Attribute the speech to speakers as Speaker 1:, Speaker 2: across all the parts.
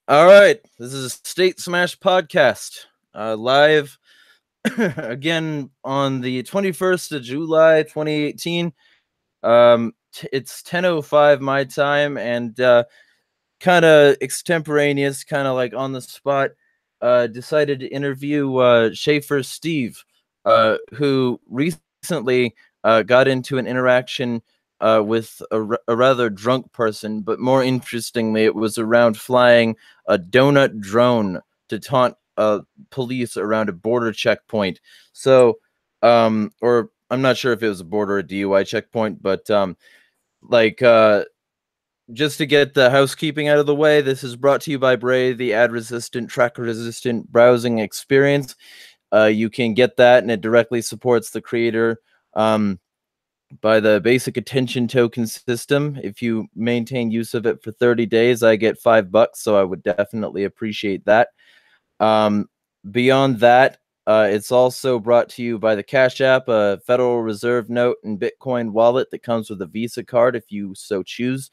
Speaker 1: All right, this is State Smash Podcast, live again on the 21st of July, 2018. It's 10:05 my time, and kind of extemporaneous, kind of like on the spot. Decided to interview Schäfer Steve, who recently got into an interaction with a rather drunk person, but more interestingly, it was around flying a donut drone to taunt police around a border checkpoint. So, or I'm not sure if it was a border or a DUI checkpoint, but like just to get the housekeeping out of the way, this is brought to you by Bray, the ad-resistant, tracker-resistant browsing experience. You can get that, and it directly supports the creator by the basic attention token system. If you maintain use of it for 30 days, I get $5, so I would definitely appreciate that. Beyond that, it's also brought to you by the Cash App, a Federal Reserve note and Bitcoin wallet that comes with a Visa card if you so choose.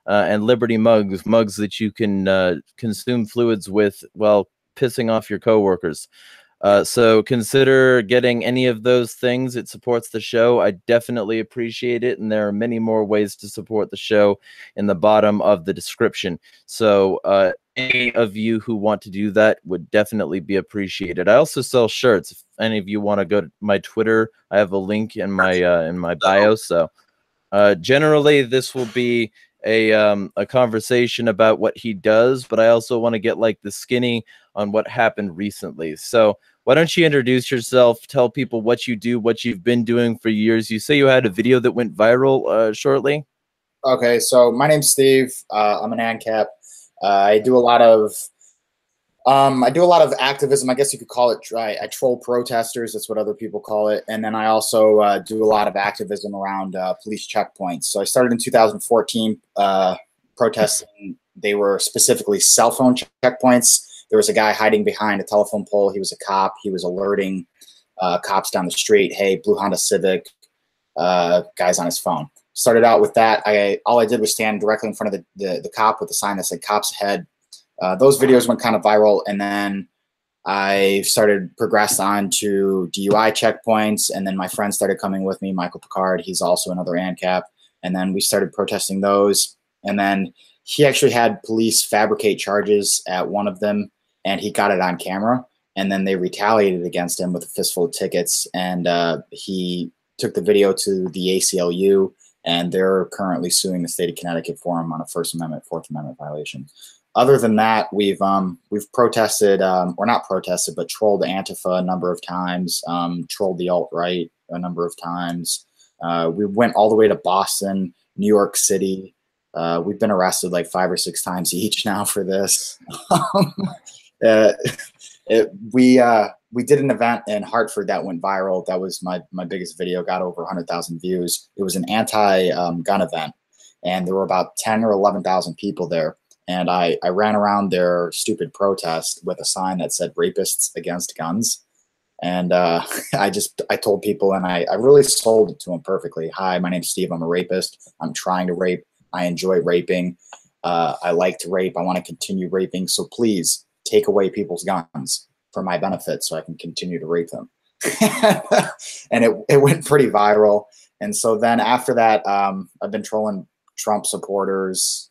Speaker 1: And Liberty mugs that you can consume fluids with while pissing off your coworkers. So consider getting any of those things. It supports the show. I definitely appreciate it. And there are many more ways to support the show in the bottom of the description. So any of you who want to do that would definitely be appreciated. I also sell shirts. If any of you want to go to my Twitter, I have a link in my bio. So generally, this will be a conversation about what he does, but I also want to get like the skinny on what happened recently. So why don't you introduce yourself, tell people what you do, what you've been doing for years. You say you had a video that went viral shortly.
Speaker 2: Okay, so my name's Steve. I'm an ANCAP. I do a lot of activism. I guess you could call it. I troll protesters. That's what other people call it. And then I also do a lot of activism around police checkpoints. So I started in 2014 protesting. They were specifically cell phone checkpoints. There was a guy hiding behind a telephone pole. He was a cop. He was alerting cops down the street. Hey, blue Honda Civic, guy's on his phone. Started out with that. All I did was stand directly in front of the cop with a sign that said "Cops Ahead." Those videos went kind of viral, and then I progressed on to DUI checkpoints, and then my friends started coming with me. Michael Picard, he's also another ANCAP, and then we started protesting those. And then he actually had police fabricate charges at one of them, and he got it on camera. And then they retaliated against him with a fistful of tickets, and he took the video to the ACLU, and they're currently suing the state of Connecticut for him on a First Amendment, Fourth Amendment violation. Other than that, we've protested, or not protested, but trolled Antifa a number of times, trolled the alt-right a number of times. We went all the way to Boston, New York City. We've been arrested like 5 or 6 times each now for this. We did an event in Hartford that went viral. That was my biggest video, got over 100,000 views. It was an anti-gun event, and there were about 10 or 11,000 people there. And I ran around their stupid protest with a sign that said "Rapists Against Guns." And I told people, and I really sold it to them perfectly. Hi, my name's Steve. I'm a rapist. I'm trying to rape. I enjoy raping. I like to rape. I want to continue raping. So please take away people's guns for my benefit so I can continue to rape them. And it went pretty viral. And so then after that, I've been trolling Trump supporters,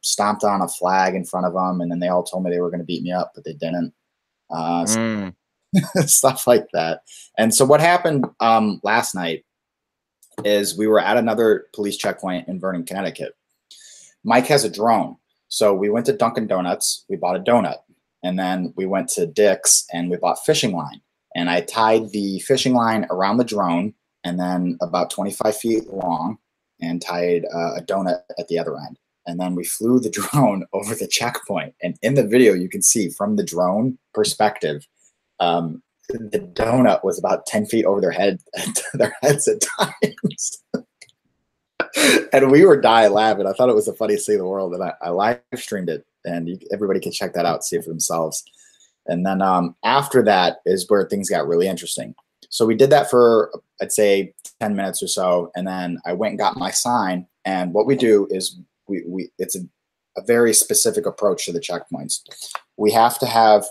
Speaker 2: stomped on a flag in front of them, and then they all told me they were going to beat me up, but they didn't. Stuff like that. And so what happened last night is we were at another police checkpoint in Vernon, Connecticut. Mike has a drone. So we went to Dunkin' Donuts, we bought a donut, and then we went to Dick's and we bought fishing line. And I tied the fishing line around the drone, and then about 25 feet long, and tied a donut at the other end. And then we flew the drone over the checkpoint. And in the video, you can see from the drone perspective, the donut was about 10 feet over their heads at times. And we were dying laughing. I thought it was the funniest thing in the world. And I live streamed it, and everybody can check that out, see it for themselves. And then after that is where things got really interesting. So we did that for, I'd say, 10 minutes or so, and then I went and got my sign. And what we do is it's a very specific approach to the checkpoints. We have to have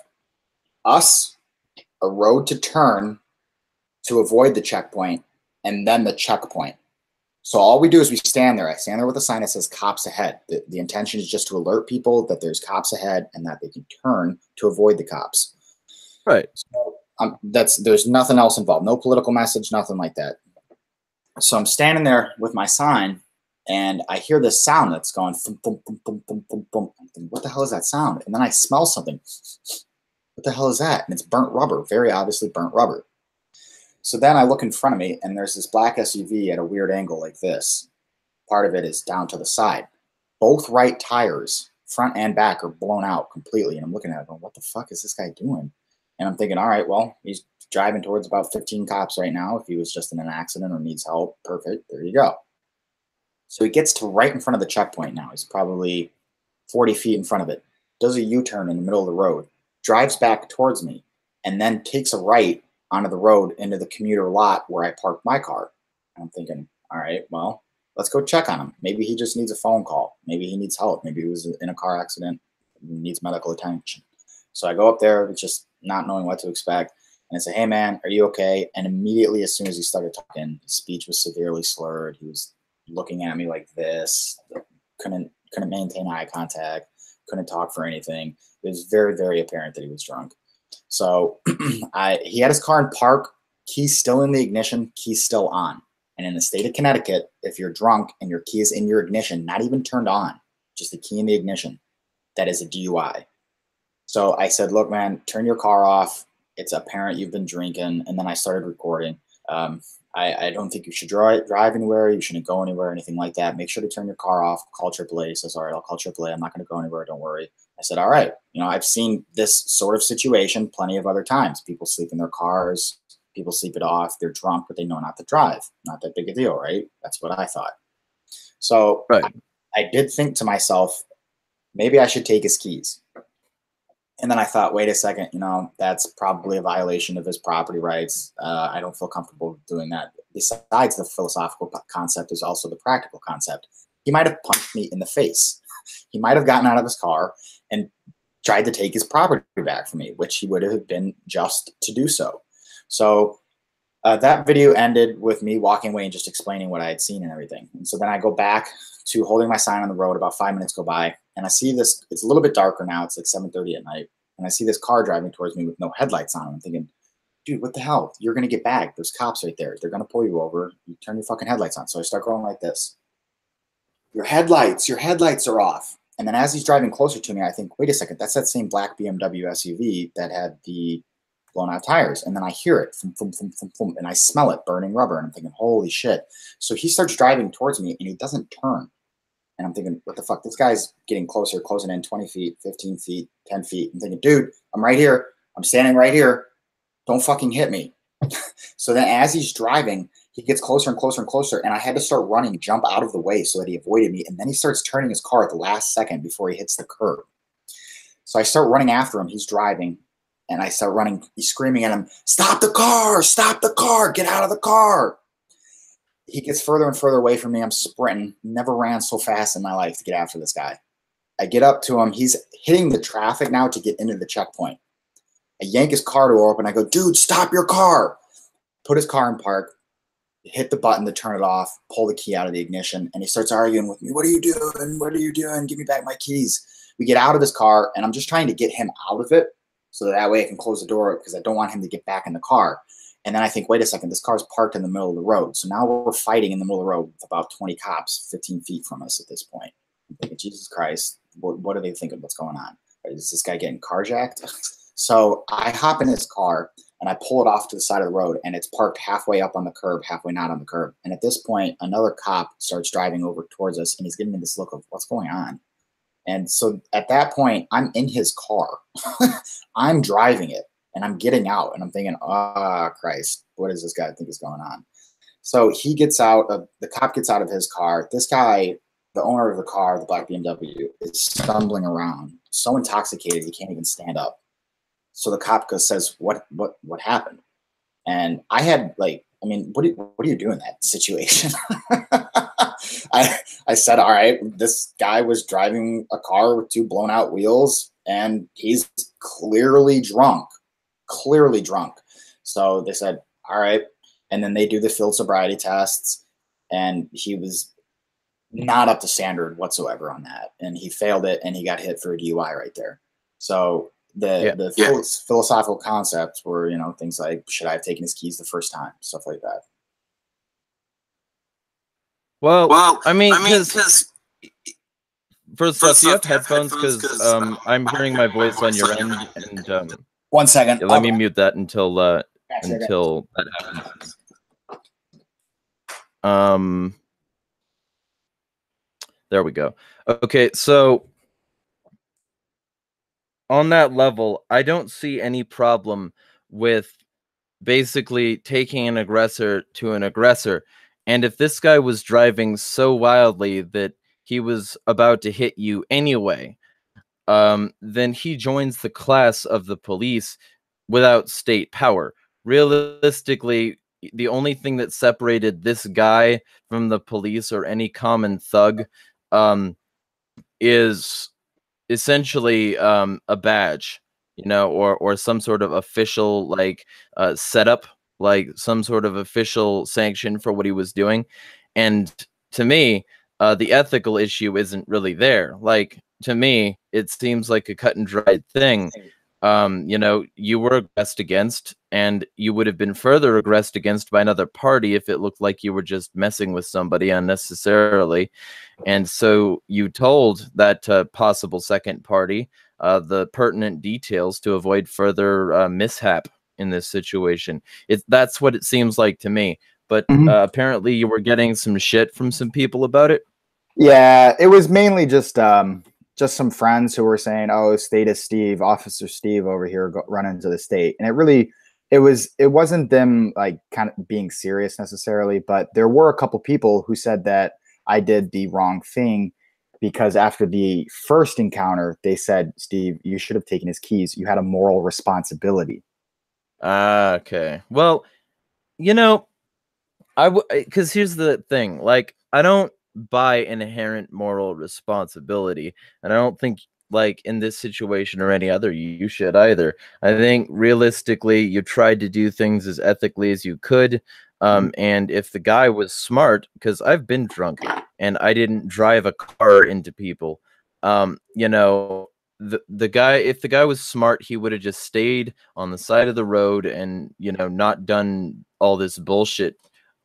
Speaker 2: a road to turn to avoid the checkpoint, and then the checkpoint. So all we do is we stand there. I stand there with a sign that says cops ahead. The intention is just to alert people that there's cops ahead and that they can turn to avoid the cops.
Speaker 1: Right.
Speaker 2: So there's nothing else involved. No political message, nothing like that. So I'm standing there with my sign, and I hear this sound that's going thump, thump, thump, thump, thump, thump, thump. I'm thinking, what the hell is that sound? And then I smell something. What the hell is that? And it's burnt rubber, very obviously burnt rubber. So then I look in front of me, and there's this black SUV at a weird angle like this. Part of it is down to the side. Both right tires, front and back, are blown out completely. And I'm looking at it going, what the fuck is this guy doing? And I'm thinking, all right, well, he's driving towards about 15 cops right now. If he was just in an accident or needs help, perfect. There you go. So he gets to right in front of the checkpoint now. He's probably 40 feet in front of it. Does a U-turn in the middle of the road, drives back towards me, and then takes a right onto the road into the commuter lot where I parked my car. And I'm thinking, all right, well, let's go check on him. Maybe he just needs a phone call. Maybe he needs help. Maybe he was in a car accident, needs medical attention. So I go up there just not knowing what to expect. And I say, hey, man, are you okay? And immediately, as soon as he started talking, his speech was severely slurred. He was looking at me like this, couldn't maintain eye contact, couldn't talk for anything. It was very, very apparent that he was drunk. So he had his car in park, keys still in the ignition, keys still on. And in the state of Connecticut, if you're drunk and your key is in your ignition, not even turned on, just the key in the ignition, that is a DUI. So I said, look, man, turn your car off. It's apparent you've been drinking. And then I started recording. I don't think you should drive anywhere. You shouldn't go anywhere, anything like that. Make sure to turn your car off. Call AAA. He says, all right, I'll call AAA. I'm not going to go anywhere. Don't worry. I said, all right. You know, I've seen this sort of situation plenty of other times. People sleep in their cars. People sleep it off. They're drunk, but they know not to drive. Not that big a deal, right? That's what I thought. So right. I did think to myself, maybe I should take his keys. And then I thought, wait a second, you know, that's probably a violation of his property rights. I don't feel comfortable doing that. Besides the philosophical concept is also the practical concept. He might have punched me in the face. He might have gotten out of his car and tried to take his property back from me, which he would have been just to do so. So that video ended with me walking away and just explaining what I had seen and everything. And so then I go back to holding my sign on the road. About 5 minutes go by, and I see this. It's a little bit darker now. It's like 7:30 at night, and I see this car driving towards me with no headlights on. I'm thinking, dude, what the hell? You're going to get bagged. There's cops right there. They're going to pull you over. You turn your fucking headlights on. So I start going like this. Your headlights are off. And then as he's driving closer to me, I think, wait a second, that's that same black BMW SUV that had the blown out tires. And then I hear it, thump, thump, thump, thump, thump, and I smell it burning rubber. And I'm thinking, holy shit. So he starts driving towards me and he doesn't turn. And I'm thinking, what the fuck? This guy's getting closer, closing in 20 feet, 15 feet, 10 feet. I'm thinking, dude, I'm right here. I'm standing right here. Don't fucking hit me. So then as he's driving, he gets closer and closer and closer. And I had to start running, jump out of the way so that he avoided me. And then he starts turning his car at the last second before he hits the curb. So I start running after him. He's driving. And I start running. He's screaming at him, stop the car, get out of the car. He gets further and further away from me. I'm sprinting. Never ran so fast in my life to get after this guy. I get up to him. He's hitting the traffic now to get into the checkpoint. I yank his car door open. I go, dude, stop your car. Put his car in park, hit the button to turn it off, pull the key out of the ignition, and he starts arguing with me. What are you doing? What are you doing? Give me back my keys. We get out of his car, and I'm just trying to get him out of it so that way I can close the door because I don't want him to get back in the car. And then I think, wait a second, this car's parked in the middle of the road. So now we're fighting in the middle of the road with about 20 cops 15 feet from us at this point. I'm thinking, Jesus Christ, what are they thinking? What's going on? Is this guy getting carjacked? So I hop in his car and I pull it off to the side of the road, and it's parked halfway up on the curb, halfway not on the curb. And at this point, another cop starts driving over towards us, and he's giving me this look of what's going on. And so at that point, I'm in his car. I'm driving it. And I'm getting out, and I'm thinking, oh, Christ, what does this guy think is going on? So he gets out of the cop gets out of his car. This guy, the owner of the car, the black BMW, is stumbling around, so intoxicated he can't even stand up. So the cop says, "What happened?" And I had what do you do in that situation? I said, all right, this guy was driving a car with 2 blown out wheels, and he's clearly drunk. Clearly drunk. So they said, all right. And then they do the field sobriety tests, and he was not up to standard whatsoever on that. And he failed it, and he got hit for a DUI right there. So the philosophical concepts were, you know, things like, should I have taken his keys the first time? Stuff like that.
Speaker 1: Well, I mean, because first off, do you have headphones? Because I'm hearing my voice on your end, and
Speaker 2: 1 second.
Speaker 1: Yeah, let me mute that until that happens. There we go. Okay, so on that level, I don't see any problem with basically taking an aggressor to an aggressor. And if this guy was driving so wildly that he was about to hit you anyway, then he joins the class of the police without state power. Realistically, the only thing that separated this guy from the police or any common thug is essentially a badge, you know, or some sort of official like setup, like some sort of official sanction for what he was doing. And to me, the ethical issue isn't really there. Like, to me, it seems like a cut and dried thing. You know, you were aggressed against, and you would have been further aggressed against by another party if it looked like you were just messing with somebody unnecessarily. And so you told that possible second party the pertinent details to avoid further mishap in this situation. That's what it seems like to me. But apparently you were getting some shit from some people about it.
Speaker 2: Yeah, it was mainly just some friends who were saying, "Oh, Status Steve, Officer Steve over here running to the state," and it wasn't them like kind of being serious necessarily, but there were a couple people who said that I did the wrong thing because after the first encounter, they said, "Steve, you should have taken his keys. You had a moral responsibility."
Speaker 1: Okay. Well, you know, because here's the thing, like, I don't buy inherent moral responsibility, and I don't think, like, in this situation or any other, you should either. I think realistically you tried to do things as ethically as you could, and if the guy was smart, because I've been drunk and I didn't drive a car into people, you know, the guy, if the guy was smart, he would have just stayed on the side of the road and, you know, not done all this bullshit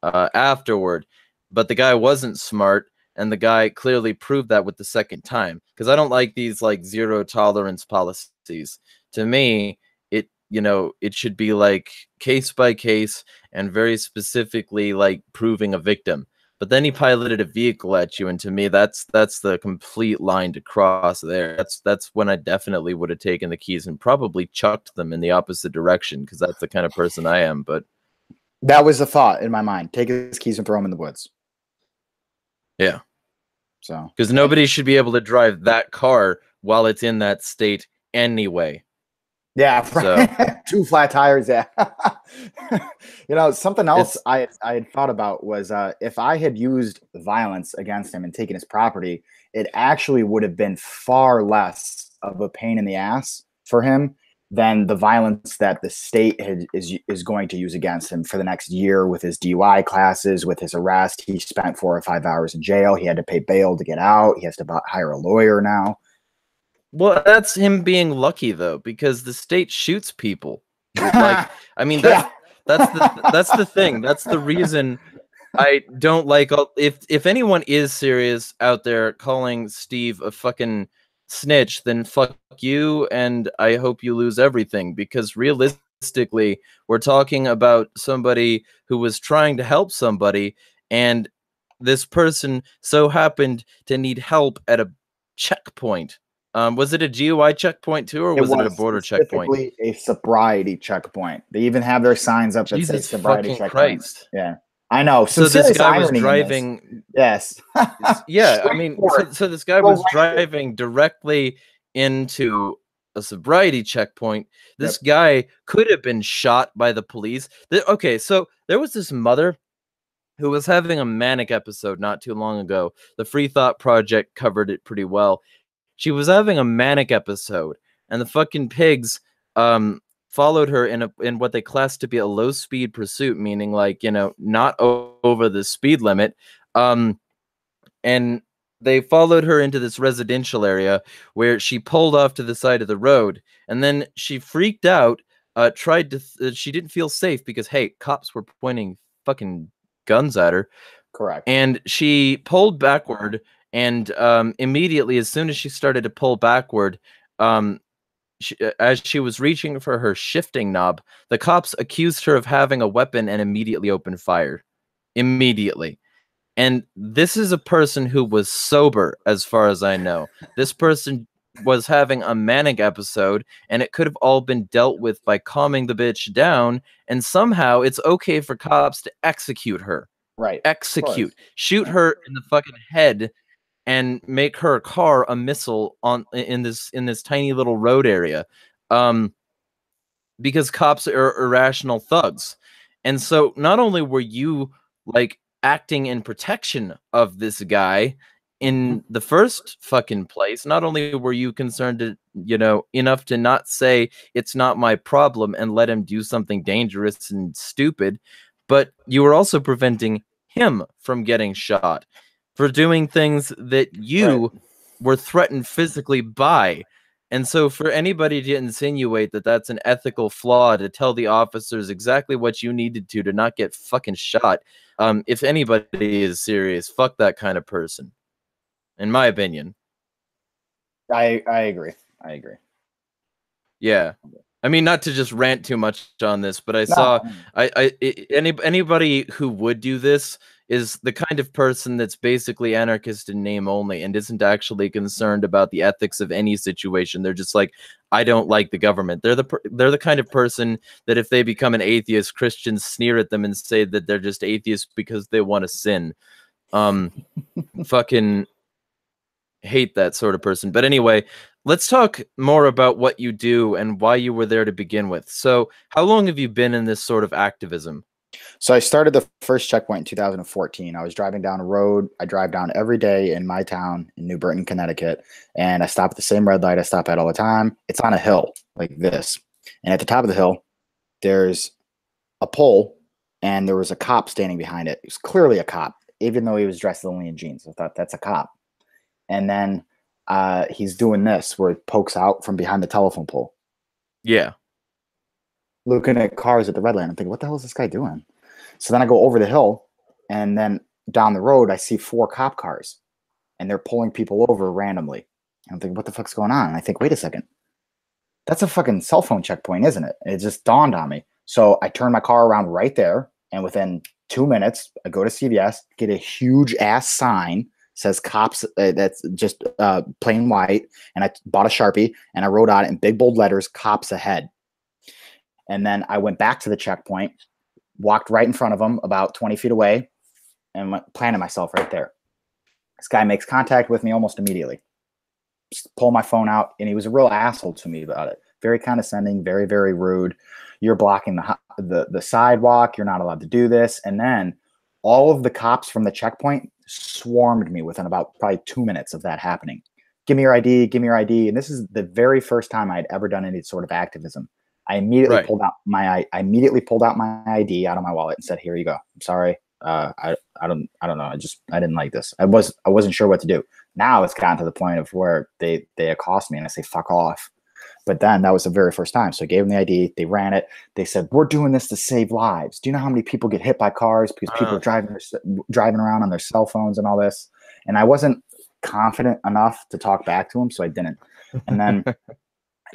Speaker 1: afterward. But the guy wasn't smart, and the guy clearly proved that with the second time. Because I don't like these like zero tolerance policies. To me, it should be like case by case and very specifically like proving a victim. But then he piloted a vehicle at you, and to me, that's the complete line to cross there. That's when I definitely would have taken the keys and probably chucked them in the opposite direction, because that's the kind of person I am. But
Speaker 2: that was the thought in my mind: take his keys and throw them in the woods.
Speaker 1: Yeah.
Speaker 2: So,
Speaker 1: because nobody should be able to drive that car while it's in that state anyway.
Speaker 2: Yeah, so 2 flat tires. Yeah. You know, something else I had thought about was if I had used violence against him and taken his property, it actually would have been far less of a pain in the ass for him than the violence that the state is going to use against him for the next year with his DUI classes, with his arrest. He spent 4 or 5 hours in jail. He had to pay bail to get out. He has to hire a lawyer now.
Speaker 1: Well, that's him being lucky, though, because the state shoots people. Like, I mean, that's the thing. That's the reason I don't like. If anyone is serious out there calling Steve a fucking snitch, then fuck you, and I hope you lose everything. Because realistically, we're talking about somebody who was trying to help somebody, and this person so happened to need help at a checkpoint. Was it a GUI checkpoint too, or was it a border checkpoint?
Speaker 2: A sobriety checkpoint. They even have their signs up that say sobriety checkpoint. Christ. Yeah, I know.
Speaker 1: So this guy was driving.
Speaker 2: Yes.
Speaker 1: Yeah, I mean, so this guy was driving directly into a sobriety checkpoint. This guy could have been shot by the police. Okay, so there was this mother who was having a manic episode not too long ago. The Free Thought Project covered it pretty well. She was having a manic episode, and the fucking pigs followed her in what they classed to be a low speed pursuit, meaning like, not over the speed limit. And they followed her into this residential area where she pulled off to the side of the road, and then she freaked out, she didn't feel safe because, hey, cops were pointing fucking guns at her.
Speaker 2: Correct.
Speaker 1: And she pulled backward, and immediately, as soon as she started to pull backward, as she was reaching for her shifting knob, the cops accused her of having a weapon and immediately opened fire. Immediately. And this is a person who was sober, as far as I know. This person was having a manic episode, and it could have all been dealt with by calming the bitch down, and somehow it's okay for cops to execute her.
Speaker 2: Right.
Speaker 1: Execute. Shoot her in the fucking head and make her car a missile in this tiny little road area. Because cops are irrational thugs. And so not only were you like acting in protection of this guy in the first fucking place, not only were you concerned to, enough to not say it's not my problem and let him do something dangerous and stupid, but you were also preventing him from getting shot for doing things that you were threatened physically by. And so for anybody to insinuate that that's an ethical flaw, to tell the officers exactly what you needed to not get fucking shot, if anybody is serious, fuck that kind of person, in my opinion.
Speaker 2: I agree.
Speaker 1: Yeah. I mean, not to just rant too much on this, but anybody who would do this is the kind of person that's basically anarchist in name only and isn't actually concerned about the ethics of any situation. They're just like, I don't like the government. They're the kind of person that if they become an atheist, Christians sneer at them and say that they're just atheists because they want to sin. Fucking hate that sort of person. But anyway, let's talk more about what you do and why you were there to begin with. So how long have you been in this sort of activism?
Speaker 2: So I started the first checkpoint in 2014. I was driving down a road. I drive down every day in my town in New Britain, Connecticut, and I stop at the same red light I stop at all the time. It's on a hill like this. And at the top of the hill, there's a pole, and there was a cop standing behind it. It was clearly a cop, even though he was dressed only in jeans. I thought, that's a cop. And then he's doing this where it pokes out from behind the telephone pole.
Speaker 1: Yeah.
Speaker 2: Looking at cars at the red light. I'm thinking, what the hell is this guy doing? So then I go over the hill, and then down the road, I see 4 cop cars, and they're pulling people over randomly. And I'm thinking, what the fuck's going on? And I think, wait a second. That's a fucking cell phone checkpoint, isn't it? It just dawned on me. So I turn my car around right there, and within 2 minutes, I go to CVS, get a huge ass sign, says cops, that's just plain white, and I bought a Sharpie, and I wrote on it in big bold letters, cops ahead. And then I went back to the checkpoint, walked right in front of him about 20 feet away, and planted myself right there. This guy makes contact with me almost immediately. Just pull my phone out, and he was a real asshole to me about it. Very condescending, very, very rude. You're blocking the sidewalk. You're not allowed to do this. And then all of the cops from the checkpoint swarmed me within about probably 2 minutes of that happening. Give me your ID, give me your ID. And this is the very first time I'd ever done any sort of activism. I immediately pulled out my ID out of my wallet and said, "Here you go. I'm sorry. I don't know. I didn't like this. I wasn't sure what to do." Now it's gotten to the point of where they accost me and I say, "Fuck off." But then that was the very first time. So I gave them the ID. They ran it. They said, "We're doing this to save lives. Do you know how many people get hit by cars because people are driving around on their cell phones and all this?" And I wasn't confident enough to talk back to them, so I didn't. And then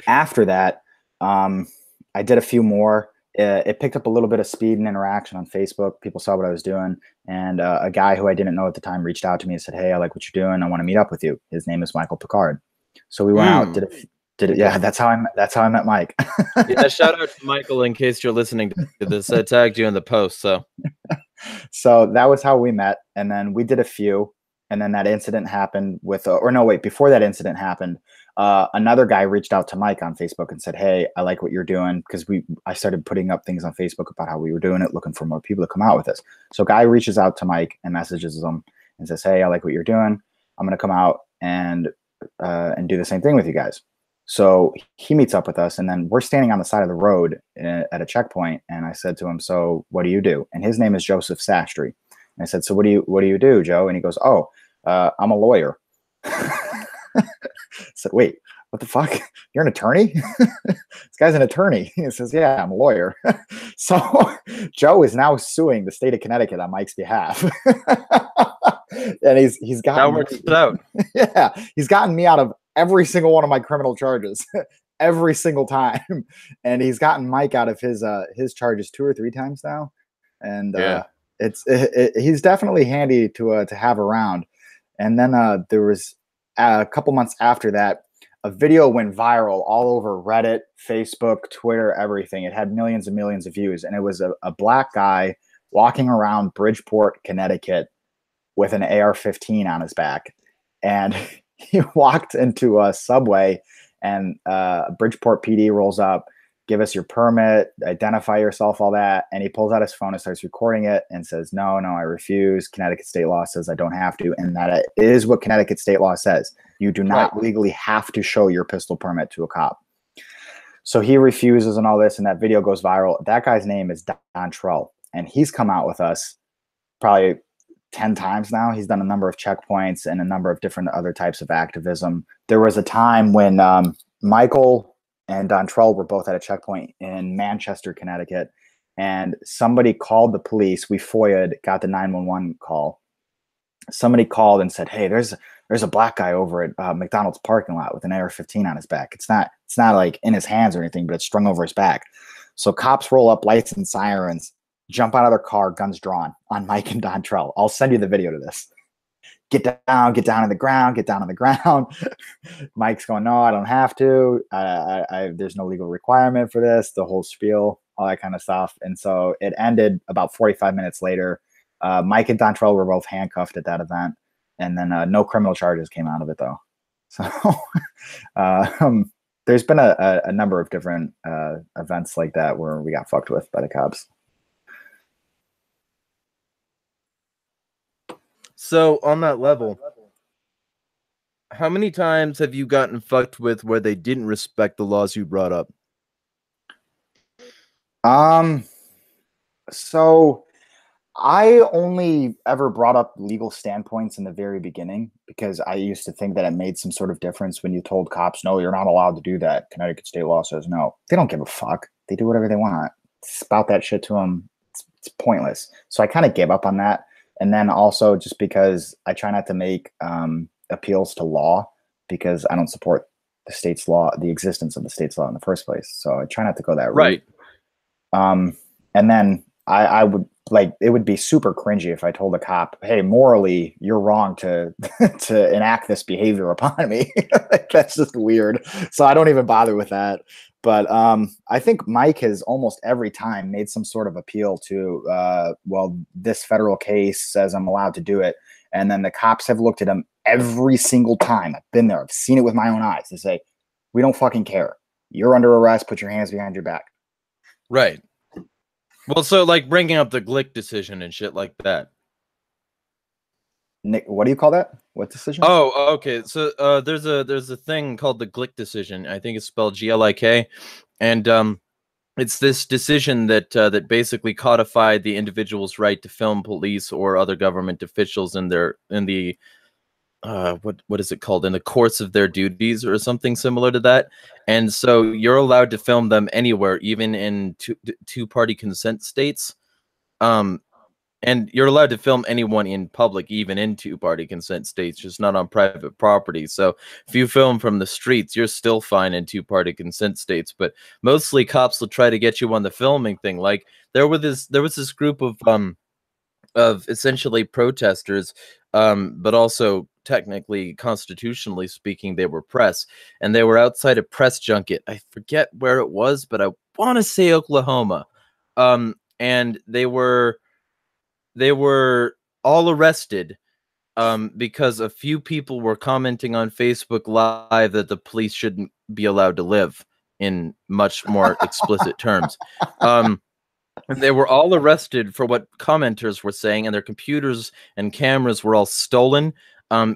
Speaker 2: after that, I did a few more. It picked up a little bit of speed and interaction on Facebook. People saw what I was doing. And a guy who I didn't know at the time reached out to me and said, "Hey, I like what you're doing. I want to meet up with you." His name is Michael Picard. So we went out, did it. Yeah, that's how I met Mike.
Speaker 1: Yeah, shout out to Michael in case you're listening to this. I tagged you in the post.
Speaker 2: So that was how we met. And then we did a few. And then that incident happened with, before that incident happened, Another guy reached out to Mike on Facebook and said, "Hey, I like what you're doing," because I started putting up things on Facebook about how we were doing it, looking for more people to come out with us. So guy reaches out to Mike and messages him and says, "Hey, I like what you're doing. I'm going to come out and do the same thing with you guys." So he meets up with us, and then we're standing on the side of the road at a checkpoint. And I said to him, "So what do you do?" And his name is Joseph Sastry. And I said, "So what do you do, Joe?" And he goes, "Oh, I'm a lawyer." I said, "Wait, what the fuck? You're an attorney?" This guy's an attorney. He says, "Yeah, I'm a lawyer." So Joe is now suing the state of Connecticut on Mike's behalf. And he's gotten
Speaker 1: that works it out.
Speaker 2: Yeah, he's gotten me out of every single one of my criminal charges. Every single time. And he's gotten Mike out of his charges 2 or 3 times now. And
Speaker 1: Yeah.
Speaker 2: He's definitely handy to have around. And then there was a couple months after that, a video went viral all over Reddit, Facebook, Twitter, everything. It had millions and millions of views. And it was a black guy walking around Bridgeport, Connecticut with an AR-15 on his back. And he walked into a Subway, and Bridgeport PD rolls up, "Give us your permit, identify yourself," all that. And he pulls out his phone and starts recording it and says, no, I refuse. Connecticut state law says I don't have to. And that is what Connecticut state law says. You do not legally have to show your pistol permit to a cop. So he refuses and all this, and that video goes viral. That guy's name is Dontrell, and he's come out with us probably 10 times now. He's done a number of checkpoints and a number of different other types of activism. There was a time when Michael and Dontrell were both at a checkpoint in Manchester, Connecticut, and somebody called the police. We FOIA'd, got the 911 call. Somebody called and said, "Hey, there's a black guy over at McDonald's parking lot with an AR-15 on his back. It's not like in his hands or anything, but it's strung over his back." So cops roll up, lights and sirens, jump out of their car, guns drawn, on Mike and Dontrell. I'll send you the video to this. Get down on the ground. Mike's going, "No, I don't have to. There's no legal requirement for this," the whole spiel, all that kind of stuff. And so it ended about 45 minutes later. Mike and Dontrell were both handcuffed at that event. And then no criminal charges came out of it, though. So there's been a number of different events like that where we got fucked with by the cops.
Speaker 1: So on that level, how many times have you gotten fucked with where they didn't respect the laws you brought up?
Speaker 2: So I only ever brought up legal standpoints in the very beginning because I used to think that it made some sort of difference when you told cops, "No, you're not allowed to do that. Connecticut state law says no." They don't give a fuck. They do whatever they want. Spout that shit to them. It's pointless. So I kind of gave up on that. And then also just because I try not to make appeals to law because I don't support the state's law, the existence of the state's law in the first place. So I try not to go that route. And then I would it would be super cringy if I told a cop, "Hey, morally, you're wrong to to enact this behavior upon me." That's just weird. So I don't even bother with that. But I think Mike has almost every time made some sort of appeal to, well, this federal case says I'm allowed to do it. And then the cops have looked at him every single time. I've been there. I've seen it with my own eyes. They say, "We don't fucking care. You're under arrest. Put your hands behind your back."
Speaker 1: Right. Well, so like bringing up the Glick decision and shit like that.
Speaker 2: Nick, what do you call that? What decision?
Speaker 1: Oh, okay. So there's a thing called the Glick decision. I think it's spelled Glik, and it's this decision that that basically codified the individual's right to film police or other government officials in the what is it called, in the course of their duties or something similar to that. And so you're allowed to film them anywhere, even in two-party consent states. And you're allowed to film anyone in public, even in two-party consent states, just not on private property. So if you film from the streets, you're still fine in two-party consent states. But mostly cops will try to get you on the filming thing. Like there was this group of essentially protesters, but also technically, constitutionally speaking, they were press, and they were outside a press junket. I forget where it was, but I want to say Oklahoma. And they were all arrested because a few people were commenting on Facebook Live that the police shouldn't be allowed to live in much more explicit terms. And they were all arrested for what commenters were saying, and their computers and cameras were all stolen,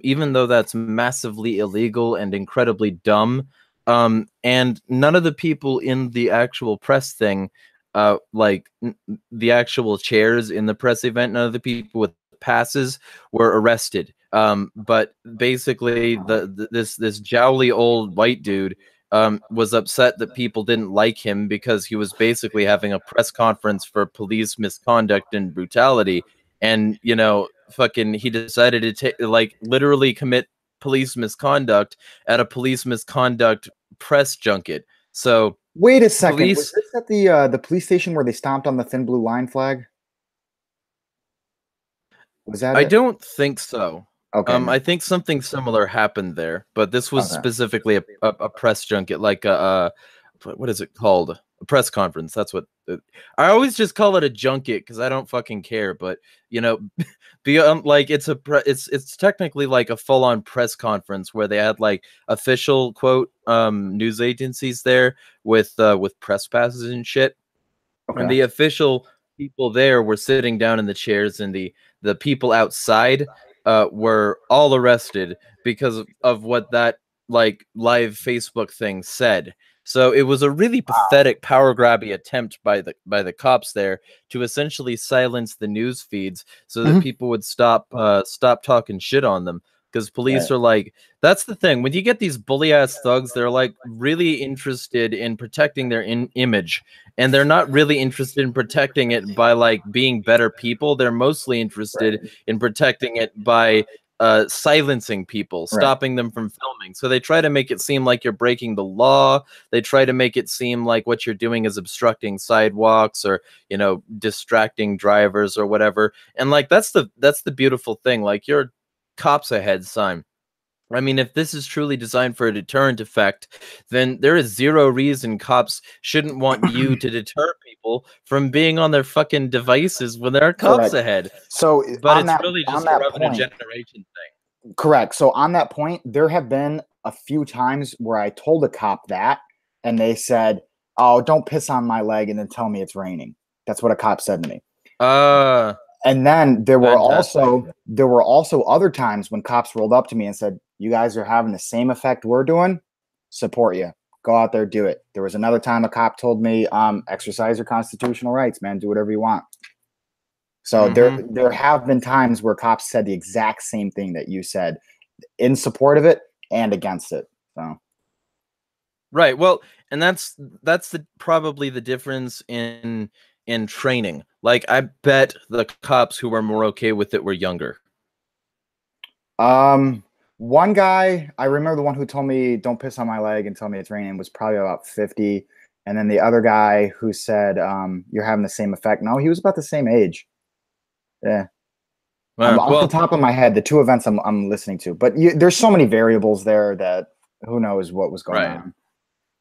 Speaker 1: even though that's massively illegal and incredibly dumb. And none of the people in the actual press thing, the actual chairs in the press event, none of the people with passes were arrested. But basically, this jowly old white dude was upset that people didn't like him because he was basically having a press conference for police misconduct and brutality, and fucking he decided to literally commit police misconduct at a police misconduct press junket. So
Speaker 2: wait a second, was this at the police station where they stomped on the thin blue line flag? Was that
Speaker 1: I don't think so.
Speaker 2: Okay.
Speaker 1: I think something similar happened there, but this was specifically a press junket, like what is it called? A press conference. That's what I always just call it, a junket, because I don't fucking care. But like it's technically like a full on press conference where they had like official quote news agencies there with press passes and shit. Okay. And the official people there were sitting down in the chairs, and the people outside were all arrested because of what that like live Facebook thing said. So it was a really pathetic power grabby attempt by the cops there to essentially silence the news feeds so that people would stop talking shit on them. Because police are like, that's the thing. When you get these bully ass thugs, they're like really interested in protecting their image, and they're not really interested in protecting it by like being better people. They're mostly interested in protecting it by silencing people, stopping them from filming. So they try to make it seem like you're breaking the law. They try to make it seem like what you're doing is obstructing sidewalks or distracting drivers or whatever. And like that's the beautiful thing. Like, you're cops ahead sign. I mean, if this is truly designed for a deterrent effect, then there is zero reason cops shouldn't want you to deter people from being on their fucking devices when there are cops ahead.
Speaker 2: So,
Speaker 1: but it's really just a revenue generation thing.
Speaker 2: Correct. So on that point, there have been a few times where I told a cop that, and they said, "Oh, don't piss on my leg and then tell me it's raining." That's what a cop said to me. And then there were also other times when cops rolled up to me and said, "You guys are having the same effect we're doing. Support you. Go out there, do it." There was another time a cop told me, "Exercise your constitutional rights, man. Do whatever you want." So there have been times where cops said the exact same thing that you said, in support of it and against it. So.
Speaker 1: Right. Well, and that's probably the difference in training. Like, I bet the cops who were more okay with it were younger.
Speaker 2: One guy, I remember the one who told me, "Don't piss on my leg and tell me it's raining," was probably about 50. And then the other guy who said, "You're having the same effect." No, he was about the same age. Yeah. Off the top of my head, the two events I'm listening to, but there's so many variables there that who knows what was going on.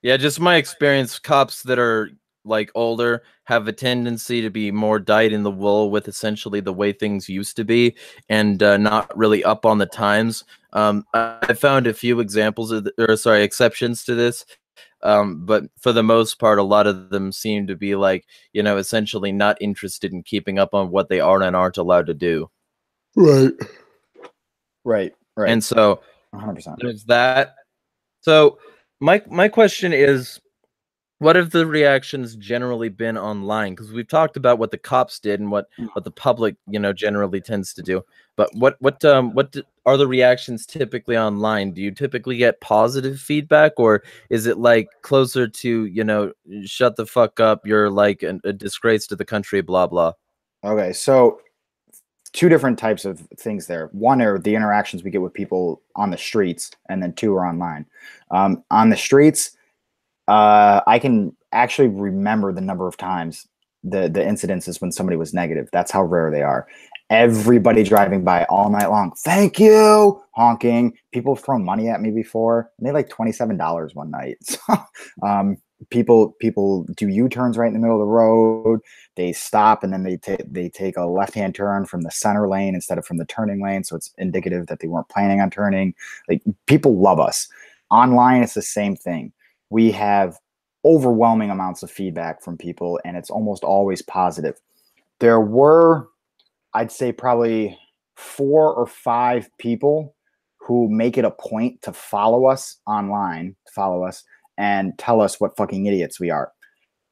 Speaker 1: Yeah, just my experience, cops that are like older have a tendency to be more dyed in the wool with essentially the way things used to be, and not really up on the times. I found a few examples exceptions to this, but for the most part, a lot of them seem to be like, essentially not interested in keeping up on what they are and aren't allowed to do.
Speaker 2: Right.
Speaker 1: And so
Speaker 2: 100%.
Speaker 1: there's that. So my question is, what have the reactions generally been online? Because we've talked about what the cops did and what the public, generally tends to do. But what are the reactions typically online? Do you typically get positive feedback, or is it like closer to, shut the fuck up, you're like a disgrace to the country, blah blah?
Speaker 2: Okay, so two different types of things there. One are the interactions we get with people on the streets, and then two are online. On the streets, I can actually remember the number of times the incidences when somebody was negative. That's how rare they are. Everybody driving by all night long, "Thank you," honking. People have thrown money at me before. I made like $27 one night. So, people do U-turns right in the middle of the road. They stop and then they take a left-hand turn from the center lane instead of from the turning lane, so it's indicative that they weren't planning on turning. Like, people love us. Online, it's the same thing. We have overwhelming amounts of feedback from people, and it's almost always positive. There were, I'd say, probably 4 or 5 people who make it a point to follow us online, and tell us what fucking idiots we are.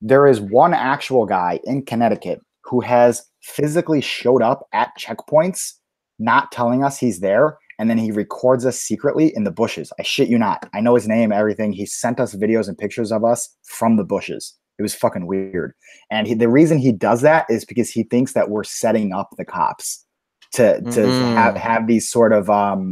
Speaker 2: There is one actual guy in Connecticut who has physically showed up at checkpoints, not telling us he's there, and then he records us secretly in the bushes. I shit you not. I know his name, everything. He sent us videos and pictures of us from the bushes. It was fucking weird. And the reason he does that is because he thinks that we're setting up the cops to have these sort of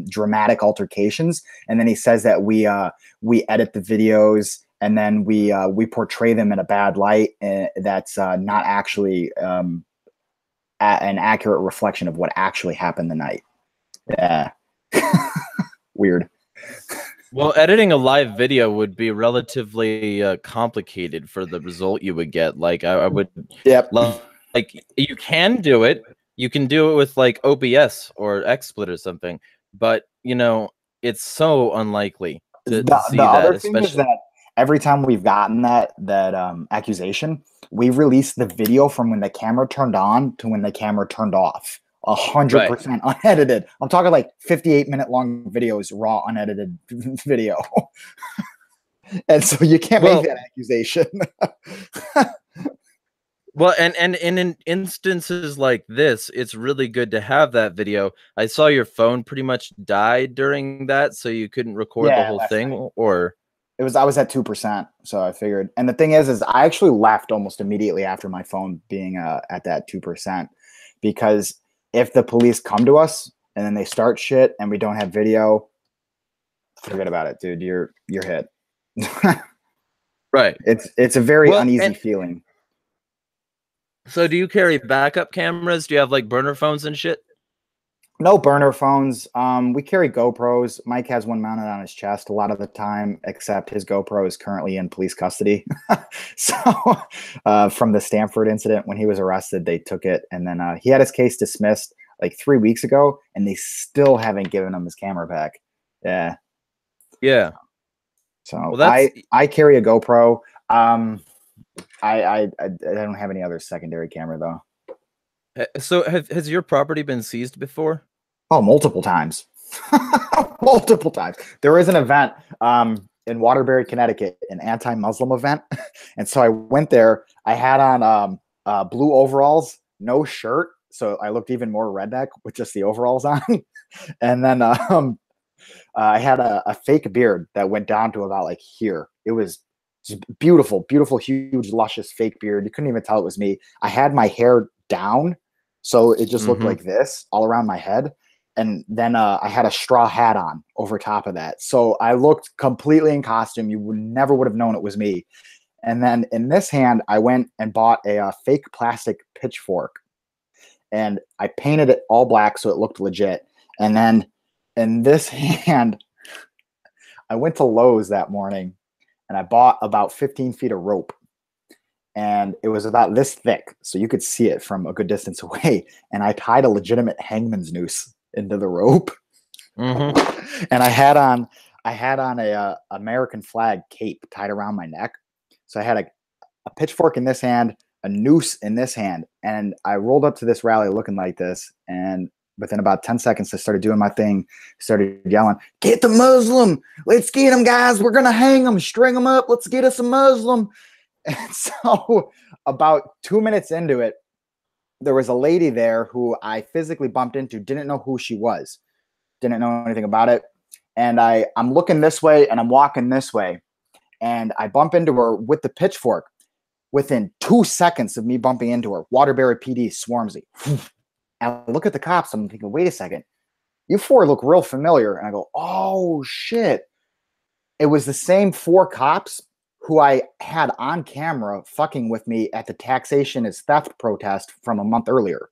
Speaker 2: dramatic altercations. And then he says that we edit the videos, and then we portray them in a bad light, that's not actually an accurate reflection of what actually happened the night. Yeah. Weird.
Speaker 1: Well, editing a live video would be relatively complicated for the result you would get. Like, I would,
Speaker 2: Yep.
Speaker 1: like, you can do it. You can do it with like OBS or XSplit or something, but you know, it's so unlikely to see
Speaker 2: the
Speaker 1: that.
Speaker 2: other thing is that every time we've gotten that accusation, we released the video from when the camera turned on to when the camera turned off. 100% unedited. I'm talking like 58-minute long videos, raw unedited video. And so you can't make that accusation.
Speaker 1: Well, and in instances like this, it's really good to have that video. I saw your phone pretty much died during that, so you couldn't record the whole thing, or
Speaker 2: I was at 2%, so I figured. And the thing is I actually left almost immediately after my phone being at that 2%, because if the police come to us and then they start shit and we don't have video, forget about it, dude. You're hit.
Speaker 1: Right.
Speaker 2: It's a very uneasy feeling.
Speaker 1: So do you carry backup cameras? Do you have like burner phones and shit?
Speaker 2: No burner phones. We carry GoPros. Mike has one mounted on his chest a lot of the time, except his GoPro is currently in police custody. So from the Stanford incident, when he was arrested, they took it, and then he had his case dismissed like 3 weeks ago, and they still haven't given him his camera back. Yeah.
Speaker 1: Yeah.
Speaker 2: So I carry a GoPro. I don't have any other secondary camera though.
Speaker 1: So has your property been seized before?
Speaker 2: Oh, multiple times. Multiple times. There is an event in Waterbury, Connecticut, an anti-Muslim event. And so I went there. I had on blue overalls, no shirt. So I looked even more redneck with just the overalls on. And then I had a fake beard that went down to about like here. It was just beautiful, beautiful, huge, luscious fake beard. You couldn't even tell it was me. I had my hair down, so it just looked like this all around my head. And then I had a straw hat on over top of that. So I looked completely in costume. You never would have known it was me. And then in this hand, I went and bought a fake plastic pitchfork. And I painted it all black so it looked legit. And then in this hand, I went to Lowe's that morning and I bought about 15 feet of rope. And it was about this thick, so you could see it from a good distance away. And I tied a legitimate hangman's noose into the rope. And I had on a American flag cape tied around my neck. So I had a pitchfork in this hand, a noose in this hand, and I rolled up to this rally looking like this. And within about 10 seconds, I started doing my thing, started yelling, "Get the Muslim! Let's get him, guys! We're gonna hang him, string him up. Let's get us a Muslim!" And so about 2 minutes into it, there was a lady there who I physically bumped into, didn't know who she was, didn't know anything about it. And I'm looking this way and I'm walking this way. And I bump into her with the pitchfork. Within 2 seconds of me bumping into her, Waterbury PD swarms me. And I look at the cops. I'm thinking, wait a second. You four look real familiar. And I go, oh, shit. It was the same 4 cops who I had on camera fucking with me at the taxation is theft protest from a month earlier.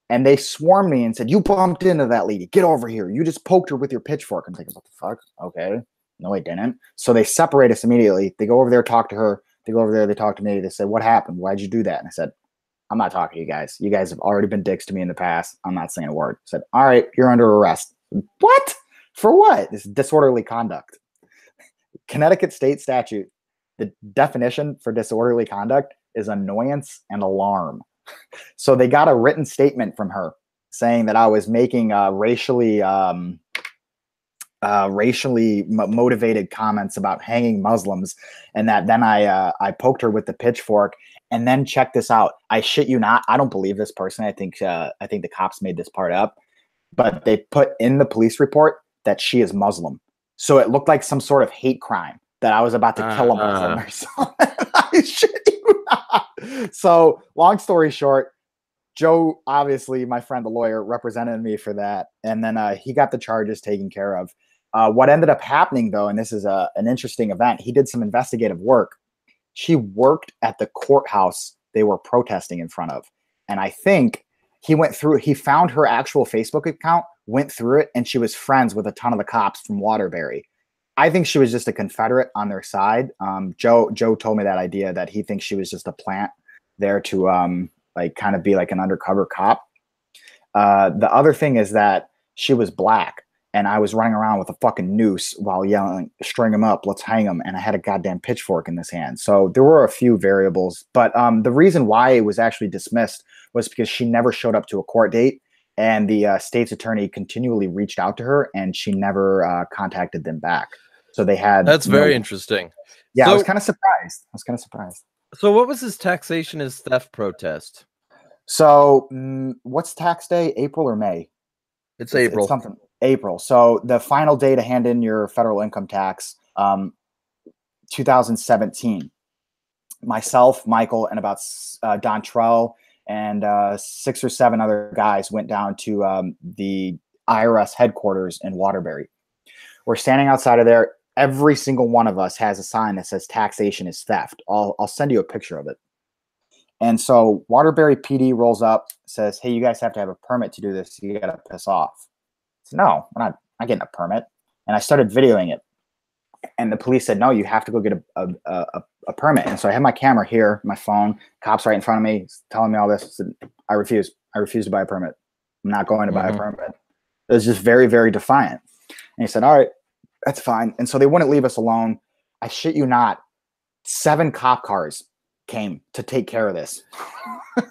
Speaker 2: And they swarmed me and said, "You bumped into that lady. Get over here. You just poked her with your pitchfork." I'm thinking, what the fuck? Okay. No, I didn't. So they separate us immediately. They go over there, talk to her. They go over there, they talk to me. They say, "What happened? Why'd you do that?" And I said, "I'm not talking to you guys. You guys have already been dicks to me in the past. I'm not saying a word." I said, "All right, you're under arrest." What? For what? This is disorderly conduct. Connecticut state statute, the definition for disorderly conduct is annoyance and alarm. So they got a written statement from her saying that I was making racially motivated comments about hanging Muslims, and that then I poked her with the pitchfork. And then check this out. I shit you not. I don't believe this person. I think the cops made this part up, but they put in the police report that she is Muslim. So it looked like some sort of hate crime that I was about to kill a Muslim or something. I shit you not. So long story short, Joe, obviously my friend, the lawyer, represented me for that. And then he got the charges taken care of. What ended up happening, though, and this is an interesting event, he did some investigative work. She worked at the courthouse they were protesting in front of. And I think he found her actual Facebook account, went through it, and she was friends with a ton of the cops from Waterbury. I think she was just a Confederate on their side. Joe told me that idea, that he thinks she was just a plant there to like kind of be like an undercover cop. The other thing is that she was black. And I was running around with a fucking noose while yelling, "String him up, let's hang him." And I had a goddamn pitchfork in this hand. So there were a few variables. But the reason why it was actually dismissed was because she never showed up to a court date. And the state's attorney continually reached out to her, and she never contacted them back. So they had...
Speaker 1: That's very interesting.
Speaker 2: Yeah, so, I was kind of surprised.
Speaker 1: So what was this taxation is theft protest?
Speaker 2: So what's tax day? April or May?
Speaker 1: It's April.
Speaker 2: It's something. April. So the final day to hand in your federal income tax, 2017. Myself, Michael, and about Don Trell and 6 or 7 other guys went down to the IRS headquarters in Waterbury. We're standing outside of there. Every single one of us has a sign that says "Taxation is theft." I'll send you a picture of it. And so Waterbury PD rolls up, says, "Hey, you guys have to have a permit to do this. You got to piss off." No, I'm not getting a permit. And I started videoing it. And the police said, "No, you have to go get a permit." And so I had my camera here, my phone, cops right in front of me, telling me all this. I said, I refuse to buy a permit. I'm not going to buy a permit. It was just very, very defiant. And he said, "All right, that's fine." And so they wouldn't leave us alone. I shit you not, 7 cop cars came to take care of this.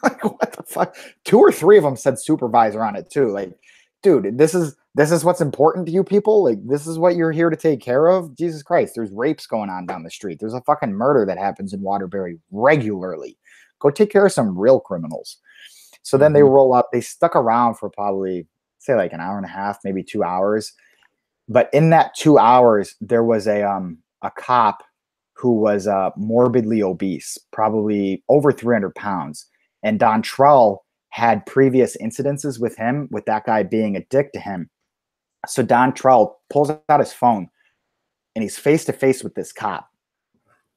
Speaker 2: Like, what the fuck? 2 or 3 of them said supervisor on it too. Like, dude, this is what's important to you people? Like, this is what you're here to take care of? Jesus Christ, there's rapes going on down the street. There's a fucking murder that happens in Waterbury regularly. Go take care of some real criminals. So then they roll up. They stuck around for probably, say, like an hour and a half, maybe 2 hours. But in that 2 hours, there was a cop who was morbidly obese, probably over 300 pounds. And Don Trell had previous incidences with him, with that guy being a dick to him. So Don Trell pulls out his phone, and he's face to face with this cop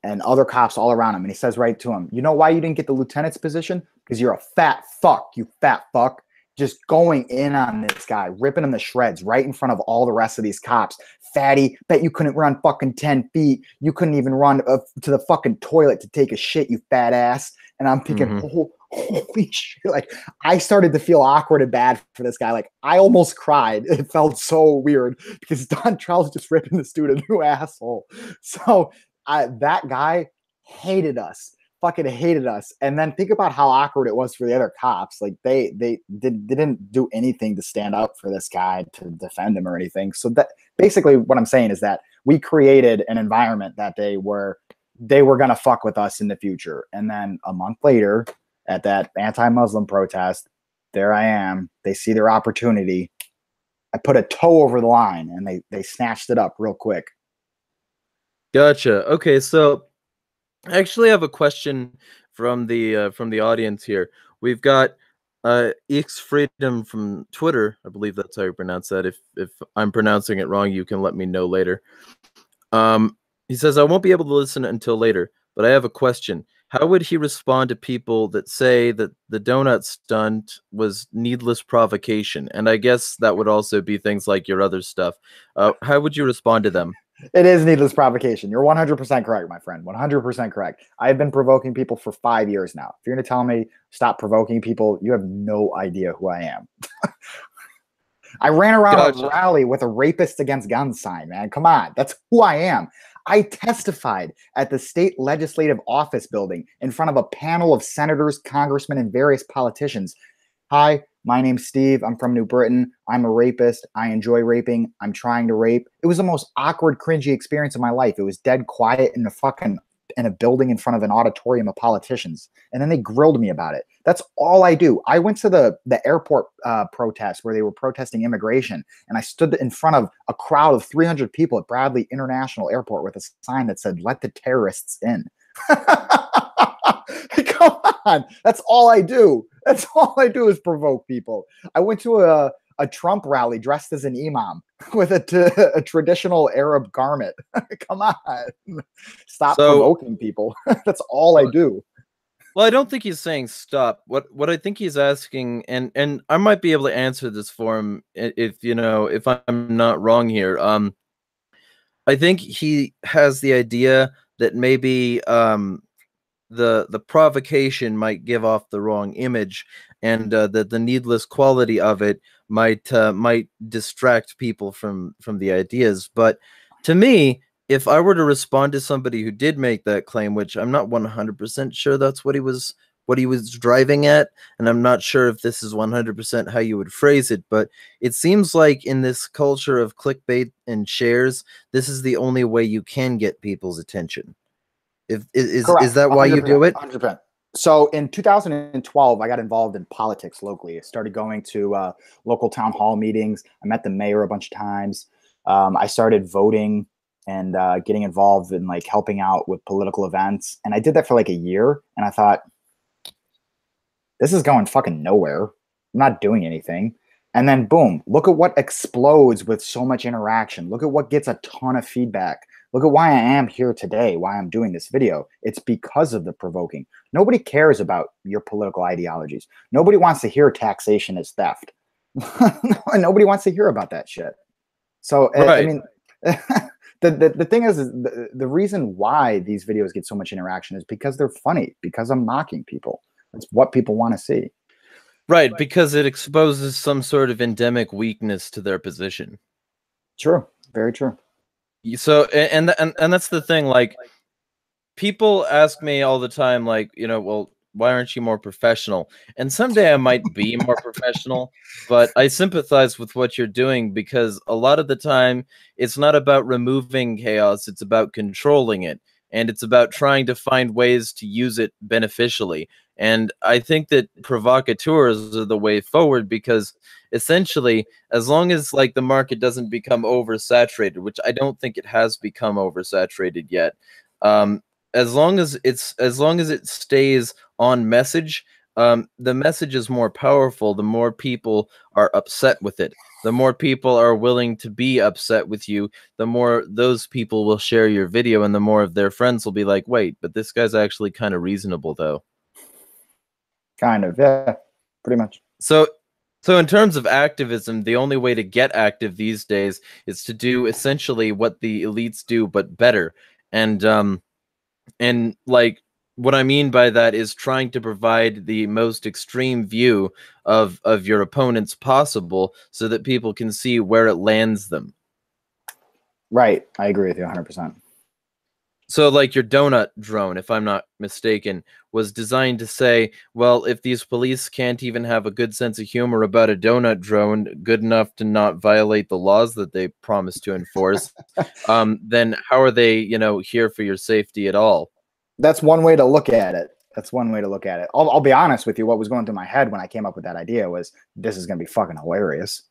Speaker 2: and other cops all around him. And he says right to him, "You know why you didn't get the lieutenant's position? Because you're a fat fuck, you fat fuck." Just going in on this guy, ripping him to shreds right in front of all the rest of these cops. "Fatty, bet you couldn't run fucking 10 feet. You couldn't even run to the fucking toilet to take a shit, you fat ass." And I'm thinking, holy shit. Like, I started to feel awkward and bad for this guy. Like, I almost cried. It felt so weird because Don Trell's just ripping this dude a new asshole. So that guy hated us. Fucking hated us. And then think about how awkward it was for the other cops. Like, they didn't do anything to stand up for this guy, to defend him or anything. So that basically what I'm saying is that we created an environment that day where they were going to fuck with us in the future. And then a month later, at that anti-Muslim protest, there I am. They see their opportunity. I put a toe over the line, and they snatched it up real quick.
Speaker 1: Gotcha. Okay, so I actually have a question from the audience here. We've got X Freedom from Twitter. I believe that's how you pronounce that. If I'm pronouncing it wrong, you can let me know later. He says, "I won't be able to listen until later, but I have a question. How would he respond to people that say that the donut stunt was needless provocation?" And I guess that would also be things like your other stuff. How would you respond to them?
Speaker 2: It is needless provocation. You're 100% correct, my friend. 100% correct. I've been provoking people for 5 years now. If you're going to tell me stop provoking people, you have no idea who I am. I ran around a rally with a rapist against guns sign, man. Come on. That's who I am. I testified at the state legislative office building in front of a panel of senators, congressmen, and various politicians. Hi, my name's Steve. I'm from New Britain. I'm a rapist. I enjoy raping. I'm trying to rape. It was the most awkward, cringy experience of my life. It was dead quiet in a building in front of an auditorium of politicians. And then they grilled me about it. That's all I do. I went to the airport protest where they were protesting immigration. And I stood in front of a crowd of 300 people at Bradley International Airport with a sign that said, "Let the terrorists in." Come on. That's all I do. That's all I do is provoke people. I went to a Trump rally dressed as an imam with a traditional Arab garment. Come on. Stop provoking people. That's all I do.
Speaker 1: Well, I don't think he's saying stop. What I think he's asking, and I might be able to answer this for him if I'm not wrong here. I think he has the idea that maybe the provocation might give off the wrong image, and that the needless quality of it might distract people from the ideas. But to me, if I were to respond to somebody who did make that claim, which I'm not 100% sure that's what he was driving at, and I'm not sure if this is 100% how you would phrase it, but it seems like in this culture of clickbait and shares, this is the only way you can get people's attention. Is that why you do it?
Speaker 2: 100%. So in 2012, I got involved in politics locally. I started going to local town hall meetings. I met the mayor a bunch of times. I started voting and getting involved in like helping out with political events. And I did that for like a year. And I thought, this is going fucking nowhere. I'm not doing anything. And then boom, look at what explodes with so much interaction. Look at what gets a ton of feedback. Look at why I am here today, why I'm doing this video. It's because of the provoking. Nobody cares about your political ideologies. Nobody wants to hear taxation is theft. Nobody wants to hear about that shit. So, right. I mean, the thing is the reason why these videos get so much interaction is because they're funny, because I'm mocking people. It's what people want to see.
Speaker 1: Right, because it exposes some sort of endemic weakness to their position.
Speaker 2: True, very true.
Speaker 1: So, and that's the thing, like, people ask me all the time, like, well, why aren't you more professional? And someday I might be more professional, but I sympathize with what you're doing, because a lot of the time it's not about removing chaos, it's about controlling it, and it's about trying to find ways to use it beneficially. And I think that provocateurs are the way forward, because essentially, as long as like the market doesn't become oversaturated, which I don't think it has become oversaturated yet, as long as it stays on message, the message is more powerful. The more people are upset with it, the more people are willing to be upset with you, the more those people will share your video, and the more of their friends will be like, wait, but this guy's actually kind of reasonable though.
Speaker 2: Kind of, yeah, pretty much.
Speaker 1: So in terms of activism, the only way to get active these days is to do essentially what the elites do, but better. And like, what I mean by that is trying to provide the most extreme view of your opponents possible, so that people can see where it lands them.
Speaker 2: Right, I agree with you 100%.
Speaker 1: So like your donut drone, if I'm not mistaken, was designed to say, well, if these police can't even have a good sense of humor about a donut drone, good enough to not violate the laws that they promised to enforce, then how are they, here for your safety at all?
Speaker 2: That's one way to look at it. That's one way to look at it. I'll be honest with you. What was going through my head when I came up with that idea was, this is going to be fucking hilarious.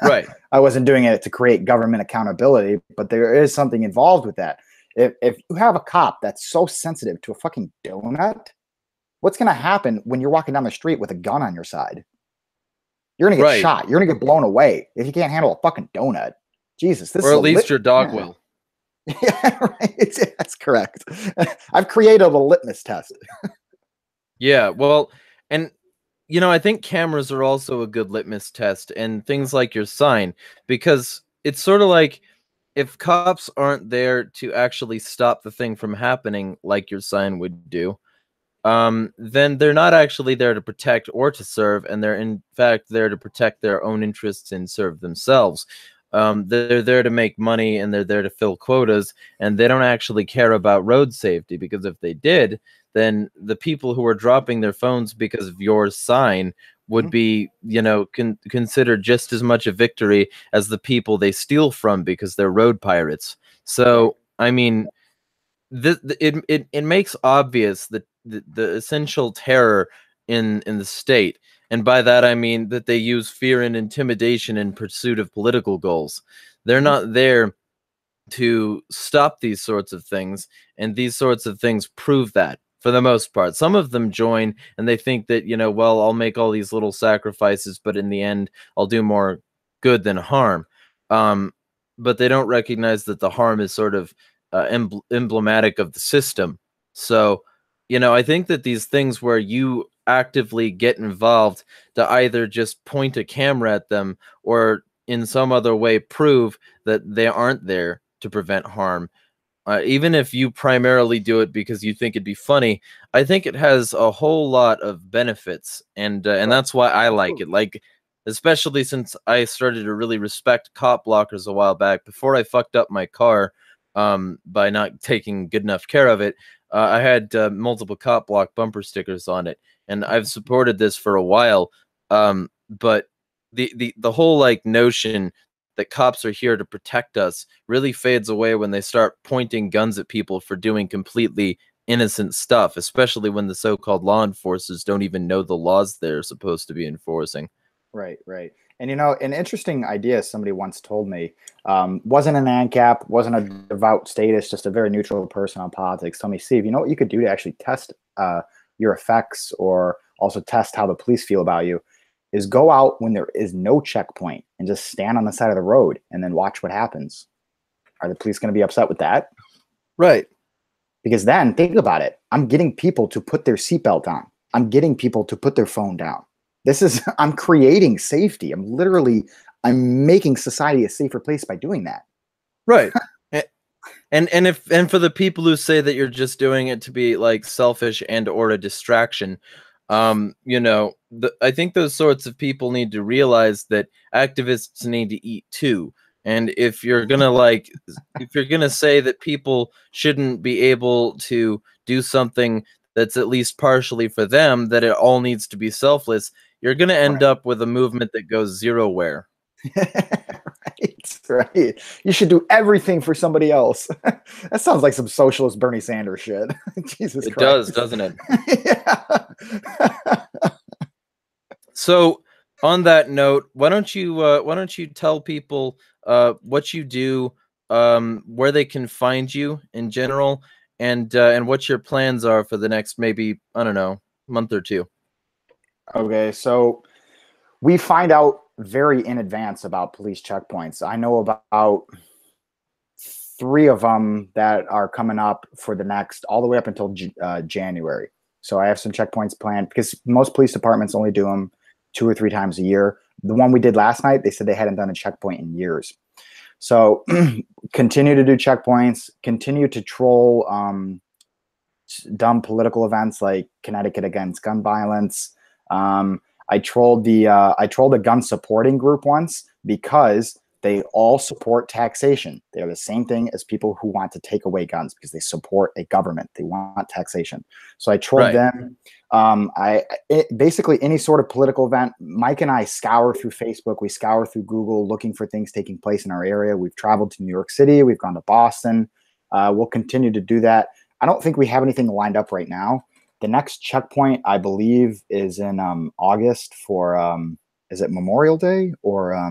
Speaker 1: Right.
Speaker 2: I wasn't doing it to create government accountability, but there is something involved with that. If you have a cop that's so sensitive to a fucking donut, what's going to happen when you're walking down the street with a gun on your side? You're going to get shot. You're going to get blown away if you can't handle a fucking donut. Jesus.
Speaker 1: Or at least your dog will.
Speaker 2: Yeah, right. That's correct. I've created a litmus test.
Speaker 1: Yeah, well, and I think cameras are also a good litmus test, and things like your sign, because it's sort of like, if cops aren't there to actually stop the thing from happening, like your sign would do, then they're not actually there to protect or to serve, and they're in fact there to protect their own interests and serve themselves. They're there to make money, and they're there to fill quotas, and they don't actually care about road safety, because if they did, then the people who are dropping their phones because of your sign would be, you know, considered just as much a victory as the people they steal from because they're road pirates. So, I mean, it makes obvious the essential terror in the state, and by that I mean that they use fear and intimidation in pursuit of political goals. They're not there to stop these sorts of things, and these sorts of things prove that for the most part. Some of them join and they think that, you know, well, I'll make all these little sacrifices, but in the end I'll do more good than harm. um, but they don't recognize that the harm is sort of emblematic of the system. So, you know, I think that these things where you actively get involved to either just point a camera at them or in some other way prove that they aren't there to prevent harm, even if you primarily do it because you think it'd be funny, I think it has a whole lot of benefits, and that's why I like it. Like, especially since I started to really respect cop blockers a while back before I fucked up my car, by not taking good enough care of it. I had multiple cop block bumper stickers on it, and I've supported this for a while. But the whole like notion that cops are here to protect us really fades away when they start pointing guns at people for doing completely innocent stuff, especially when the so-called law enforcers don't even know the laws they're supposed to be enforcing.
Speaker 2: Right, right. And you know, an interesting idea somebody once told me, wasn't an ANCAP, wasn't a devout statist, just a very neutral person on politics. Told me, Steve, you know what you could do to actually test your effects, or also test how the police feel about you, is go out when there is no checkpoint and just stand on the side of the road and then watch what happens. Are the police going to be upset with that?
Speaker 1: Right.
Speaker 2: Because then think about it. I'm getting people to put their seatbelt on. I'm getting people to put their phone down. This is, I'm creating safety. I'm making society a safer place by doing that.
Speaker 1: Right. And for the people who say that you're just doing it to be like selfish and or a distraction, you know, I think those sorts of people need to realize that activists need to eat too. And if you're gonna say that people shouldn't be able to do something that's at least partially for them, that it all needs to be selfless, you're gonna end up with a movement that goes zero-where.
Speaker 2: Right. You should do everything for somebody else. That sounds like some socialist Bernie Sanders shit. Jesus Christ.
Speaker 1: It does, doesn't it?
Speaker 2: Yeah.
Speaker 1: So, on that note, why don't you tell people what you do, where they can find you in general, and what your plans are for the next, maybe, I don't know, month or two.
Speaker 2: Okay, so we find out very in advance about police checkpoints. I know about 3 of them that are coming up for the next, all the way up until January. So I have some checkpoints planned, because most police departments only do them 2 or 3 times a year. The one we did last night, they said they hadn't done a checkpoint in years. So continue to do checkpoints, continue to troll dumb political events like Connecticut Against Gun Violence. I trolled a gun supporting group once because they all support taxation. They're the same thing as people who want to take away guns, because they support a government. They want taxation. So I trolled them. Basically any sort of political event. Mike and I scour through Facebook. We scour through Google looking for things taking place in our area. We've traveled to New York City. We've gone to Boston. We'll continue to do that. I don't think we have anything lined up right now. The next checkpoint, I believe, is in August for, is it Memorial Day? Or I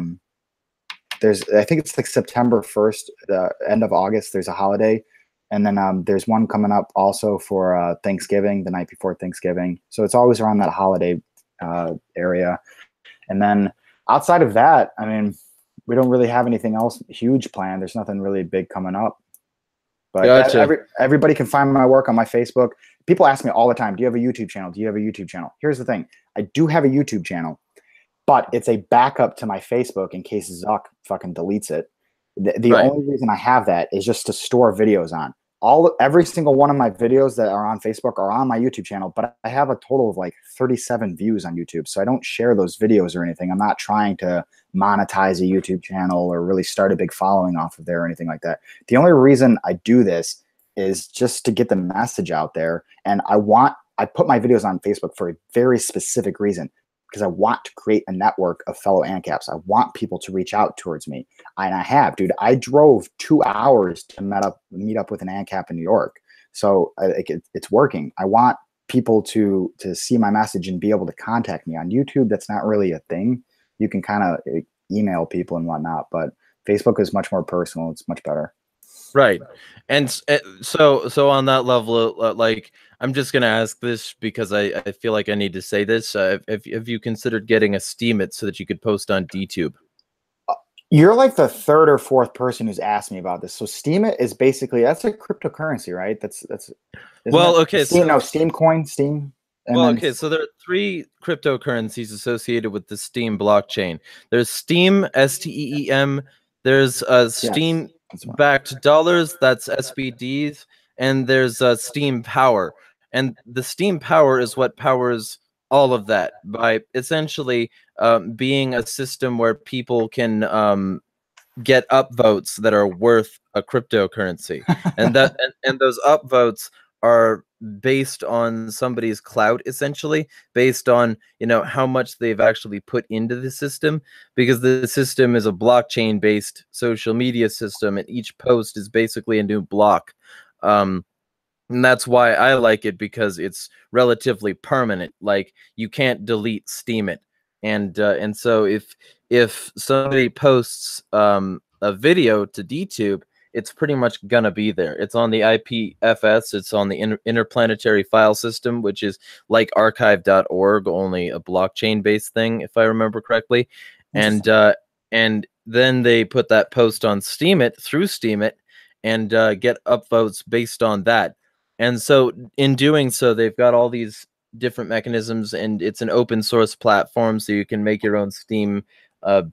Speaker 2: think it's like September 1st, the end of August, there's a holiday. And then there's one coming up also for Thanksgiving, the night before Thanksgiving. So it's always around that holiday area. And then outside of that, I mean, we don't really have anything else huge planned. There's nothing really big coming up. But
Speaker 1: Gotcha.
Speaker 2: everybody can find my work on my Facebook. People ask me all the time, do you have a YouTube channel? Do you have a YouTube channel? Here's the thing. I do have a YouTube channel, but it's a backup to my Facebook in case Zuck fucking deletes it. The
Speaker 1: Right.
Speaker 2: only reason I have that is just to store videos on. Every single one of my videos that are on Facebook are on my YouTube channel, but I have a total of like 37 views on YouTube. So I don't share those videos or anything. I'm not trying to monetize a YouTube channel or really start a big following off of there or anything like that. The only reason I do this is just to get the message out there. And I put my videos on Facebook for a very specific reason, because I want to create a network of fellow ANCAPs. I want people to reach out towards me. And I have, dude. I drove 2 hours to meet up with an ANCAP in New York. So it's working. I want people to see my message and be able to contact me on YouTube. That's not really a thing. You can kind of email people and whatnot, but Facebook is much more personal. It's much better.
Speaker 1: Right. And so on that level, like, I'm just going to ask this because I feel like I need to say this. Have you considered getting a Steemit so that you could post on DTube?
Speaker 2: You're like the third or fourth person who's asked me about this. So Steemit is basically, that's a cryptocurrency, right?
Speaker 1: Well, okay.
Speaker 2: Steam coin, Steam.
Speaker 1: Well, okay, so there are 3 cryptocurrencies associated with the Steem blockchain. There's Steem, STEEM. There's Steem backed dollars, that's SBDs, and there's Steem Power. And the Steem Power is what powers all of that by essentially being a system where people can get upvotes that are worth a cryptocurrency, and those upvotes are based on somebody's clout, essentially based on, you know, how much they've actually put into the system, because the system is a blockchain based social media system and each post is basically a new block. And that's why I like it, because it's relatively permanent. Like, you can't delete Steemit. And so if somebody posts a video to DTube, it's pretty much gonna be there. It's on the IPFS. It's on the interplanetary file system, which is like archive.org, only a blockchain-based thing, if I remember correctly. And then they put that post on Steemit through Steemit and get upvotes based on that. And so in doing so, they've got all these different mechanisms, and it's an open source platform, so you can make your own Steem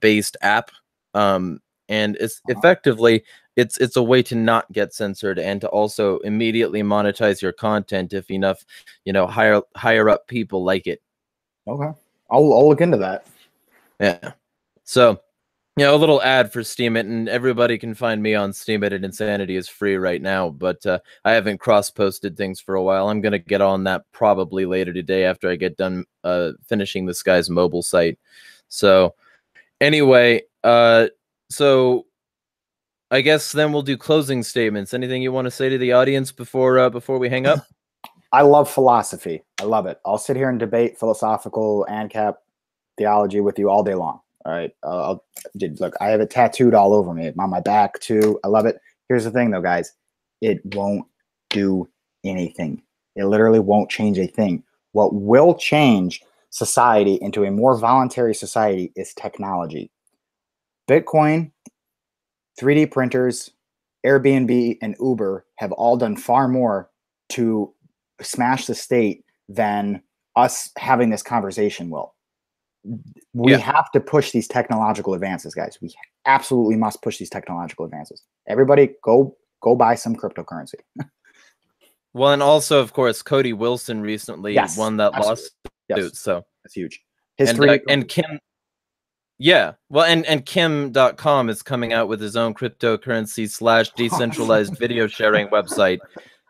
Speaker 1: based app. And it's effectively it's a way to not get censored and to also immediately monetize your content if enough, you know, higher up people like it.
Speaker 2: Okay, I'll look into that.
Speaker 1: Yeah. So, you know, a little ad for Steemit, and everybody can find me on Steemit, and Insanity is free right now, but I haven't cross-posted things for a while. I'm going to get on that probably later today after I get done finishing this guy's mobile site. So, anyway, so I guess then we'll do closing statements. Anything you want to say to the audience before we hang up?
Speaker 2: I love philosophy. I love it. I'll sit here and debate philosophical ANCAP theology with you all day long. All right. Dude, look, I have it tattooed all over me, on my back too. I love it. Here's the thing though, guys. It won't do anything. It literally won't change a thing. What will change society into a more voluntary society is technology. Bitcoin, 3D printers, Airbnb, and Uber have all done far more to smash the state than us having this conversation will. We have to push these technological advances, guys. We absolutely must push these technological advances. Everybody go buy some cryptocurrency.
Speaker 1: Well, and also, of course, Cody Wilson recently won that lawsuit. Yes. So
Speaker 2: that's huge.
Speaker 1: And Kim, well, and Kim.com is coming out with his own cryptocurrency / decentralized video sharing website.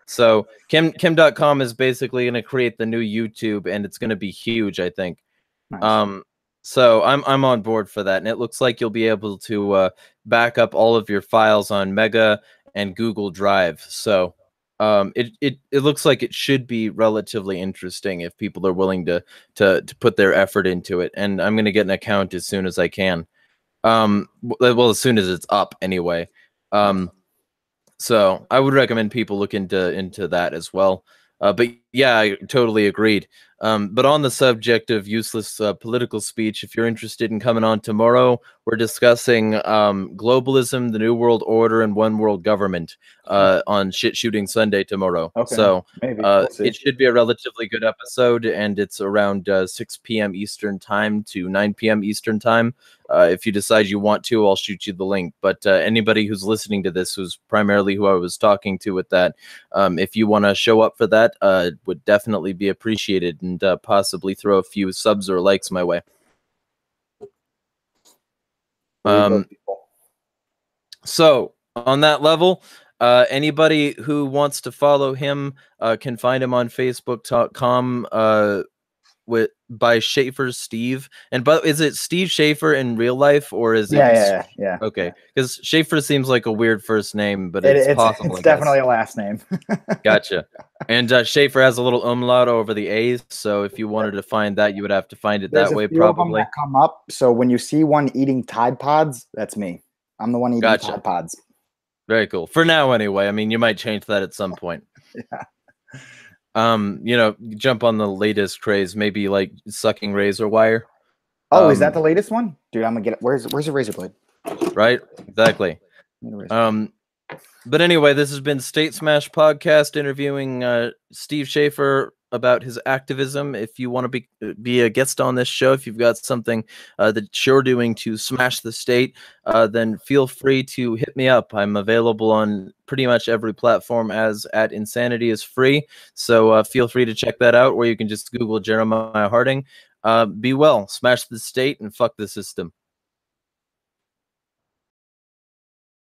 Speaker 1: So Kim.com is basically going to create the new YouTube, and it's going to be huge, I think. Nice. So I'm on board for that, and it looks like you'll be able to back up all of your files on Mega and Google Drive. So it looks like it should be relatively interesting if people are willing to put their effort into it. And I'm going to get an account as soon as I can. Well, as soon as it's up, anyway. So I would recommend people look into that as well. But Yeah, I totally agreed. But on the subject of useless political speech, if you're interested in coming on tomorrow, we're discussing globalism, the New World Order, and one world government on Shit Shooting Sunday tomorrow.
Speaker 2: Okay,
Speaker 1: So
Speaker 2: maybe we'll see.
Speaker 1: it should be a relatively good episode, and it's around 6 p.m. Eastern time to 9 p.m. Eastern time. If you decide you want to, I'll shoot you the link. But anybody who's listening to this, who's primarily who I was talking to with that, if you want to show up for that, would definitely be appreciated, and possibly throw a few subs or likes my way. So on that level, anybody who wants to follow him can find him on Facebook.com by Schäfer Steve. But is it Steve Schäfer in real life, or is it?
Speaker 2: Yeah.
Speaker 1: Okay, because Schäfer seems like a weird first name, but it's possible.
Speaker 2: It's definitely a last name.
Speaker 1: Gotcha. And Schäfer has a little umlaut over the A's, so if you wanted to find that, you would have to find it that way, probably.
Speaker 2: That come up. So when you see one eating Tide Pods, that's me. I'm the one eating Tide Pods.
Speaker 1: Very cool. For now, anyway. I mean, you might change that at some point.
Speaker 2: Yeah.
Speaker 1: Jump on the latest craze, maybe like sucking razor wire.
Speaker 2: Oh, is that the latest one? Dude, I'm gonna get it. Where's the razor blade?
Speaker 1: Right? Exactly. But anyway, this has been State Smash Podcast interviewing Steve Schäfer about his activism. If you want to be a guest on this show, if you've got something that you're doing to smash the state, then feel free to hit me up. I'm available on pretty much every platform as @Insanity is free. So feel free to check that out, or you can just Google Jeremiah Harding. Be well, smash the state, and fuck the system.